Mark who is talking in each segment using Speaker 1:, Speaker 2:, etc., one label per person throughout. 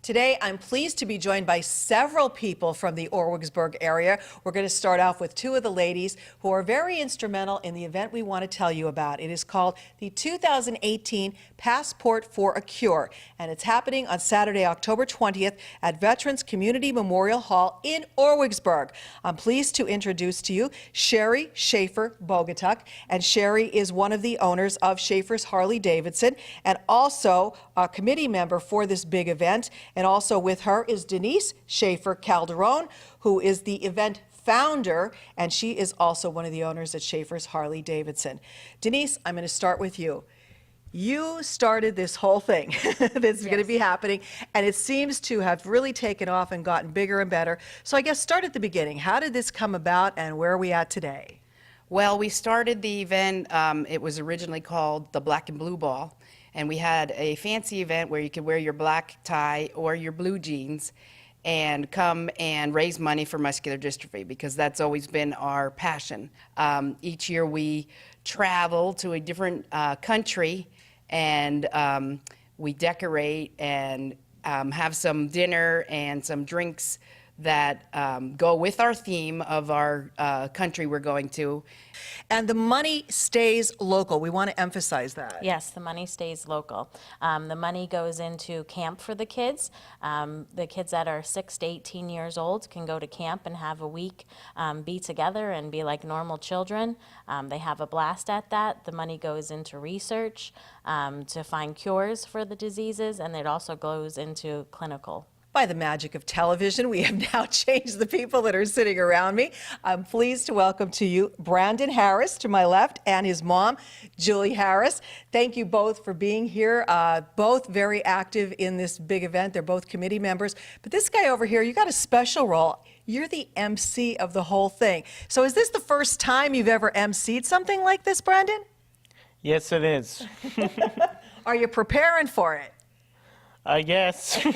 Speaker 1: Today, I'm pleased to be joined by several people from the Orwigsburg area. We're going to start off with two of the ladies who are very instrumental in the event we want to tell you about. It is called the 2018 Passport for a Cure, and it's happening on Saturday, October 20th at Veterans Community Memorial Hall in Orwigsburg. I'm pleased to introduce to you Sherry Schaefer Bogatuk, and Sherry is one of the owners of Schaefer's Harley Davidson and also a committee member for this big event. And also with her is Denise Schaefer Calderon, who is the event founder, and she is also one of the owners at Schaefer's Harley Davidson. Denise, I'm going to start with you. You started this whole thing that's going to be happening, and it seems to have really taken off and gotten bigger and better. So I guess start at the beginning. How did this come about, and where are we at today?
Speaker 2: Well, we started the event, it was originally called the Black and Blue Ball, and we had a fancy event where you could wear your black tie or your blue jeans and come and raise money for muscular dystrophy, because that's always been our passion. Each year we travel to a different country, and we decorate and have some dinner and some drinks that go with our theme of our country we're going to.
Speaker 1: And the money stays local. We want to emphasize that.
Speaker 3: Yes, the money stays local. The money goes into camp for the kids. The kids that are 6 to 18 years old can go to camp and have a week, be together and be like normal children. They have a blast at that. The money goes into research to find cures for the diseases, and it also goes into clinical.
Speaker 1: By the magic of television, we have now changed the people that are sitting around me. I'm pleased to welcome to you Brandon Harris to my left and his mom, Julie Harris. Thank you both for being here. Both very active in this big event. They're both committee members. But this guy over here, you got a special role. You're the MC of the whole thing. So is this the first time you've ever MC'd something like this, Brandon?
Speaker 4: Yes, it is.
Speaker 1: Are you preparing for it?
Speaker 4: I guess.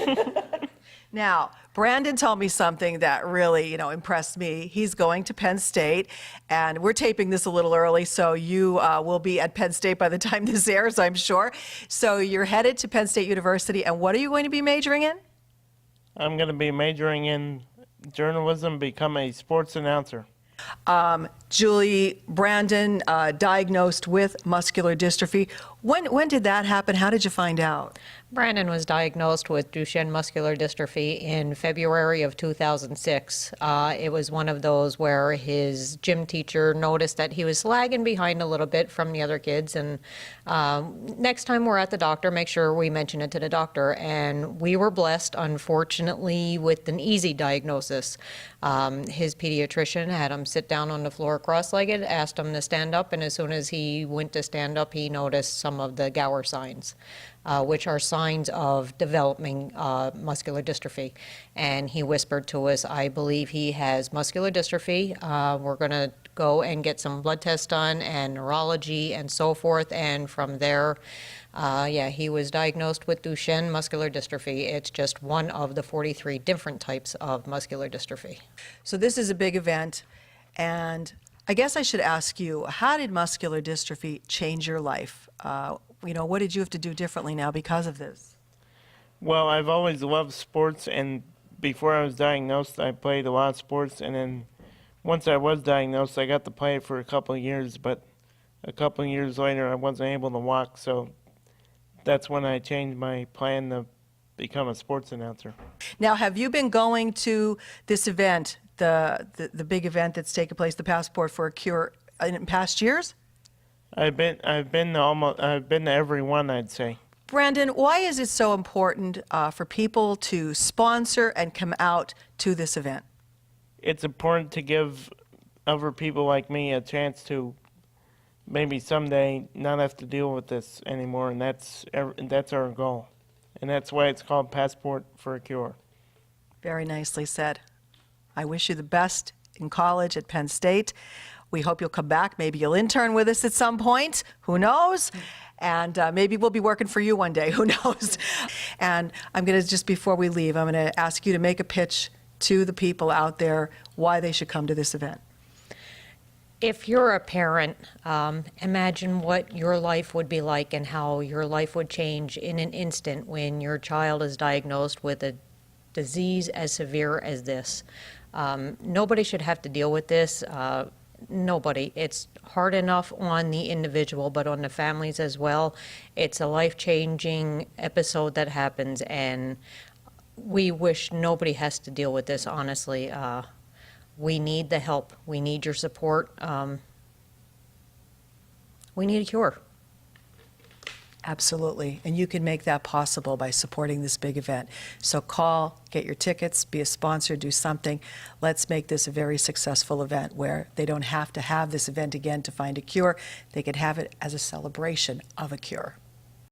Speaker 1: Now, Brandon told me something that really, impressed me. He's going to Penn State, and we're taping this a little early, so you will be at Penn State by the time this airs, I'm sure. So you're headed to Penn State University, and what are you going to be majoring in?
Speaker 4: I'm going to be majoring in journalism, become a sports announcer.
Speaker 1: Julie, Brandon diagnosed with muscular dystrophy. When did that happen? How did you find out?
Speaker 5: Brandon was diagnosed with Duchenne muscular dystrophy in February of 2006. It was one of those where his gym teacher noticed that he was lagging behind a little bit from the other kids, and next time we're at the doctor, make sure we mention it to the doctor. And we were blessed, unfortunately, with an easy diagnosis. His pediatrician had him sit down on the floor cross-legged, asked him to stand up, and as soon as he went to stand up, he noticed some of the Gower signs, which are signs of developing muscular dystrophy. And he whispered to us, I believe he has muscular dystrophy. We're going to go and get some blood tests done and neurology and so forth. And from there, he was diagnosed with Duchenne muscular dystrophy. It's just one of the 43 different types of muscular dystrophy.
Speaker 1: So this is a big event, and I guess I should ask you, how did muscular dystrophy change your life? What did you have to do differently now because of this?
Speaker 4: Well, I've always loved sports, and before I was diagnosed, I played a lot of sports, and then once I was diagnosed, I got to play for a couple of years, but a couple of years later, I wasn't able to walk, so that's when I changed my plan to become a sports announcer.
Speaker 1: Now, have you been going to this event, the big event that's taken place, the Passport for a Cure, in past years?
Speaker 4: I've been to every one, I'd say.
Speaker 1: Brandon, why is it so important for people to sponsor and come out to this event?
Speaker 4: It's important to give other people like me a chance to maybe someday not have to deal with this anymore, and that's our goal. And that's why it's called Passport for a Cure. Very nicely said. I wish you the best in college at Penn State. We hope you'll come back. Maybe you'll intern with us at some point. Who knows? And maybe we'll be working for you one day. Who knows? And I'm going to, just before we leave, I'm going to ask you to make a pitch to the people out there why they should come to this event.
Speaker 5: If you're a parent, imagine what your life would be like and how your life would change in an instant when your child is diagnosed with a disease as severe as this. Nobody should have to deal with this. Nobody. It's hard enough on the individual, but on the families as well. It's a life-changing episode that happens, and we wish nobody has to deal with this, honestly. We need the help. We need your support. We need a cure.
Speaker 1: Absolutely. And you can make that possible by supporting this big event. So call, get your tickets, be a sponsor, do something. Let's make this a very successful event where they don't have to have this event again to find a cure. They could have it as a celebration of a cure.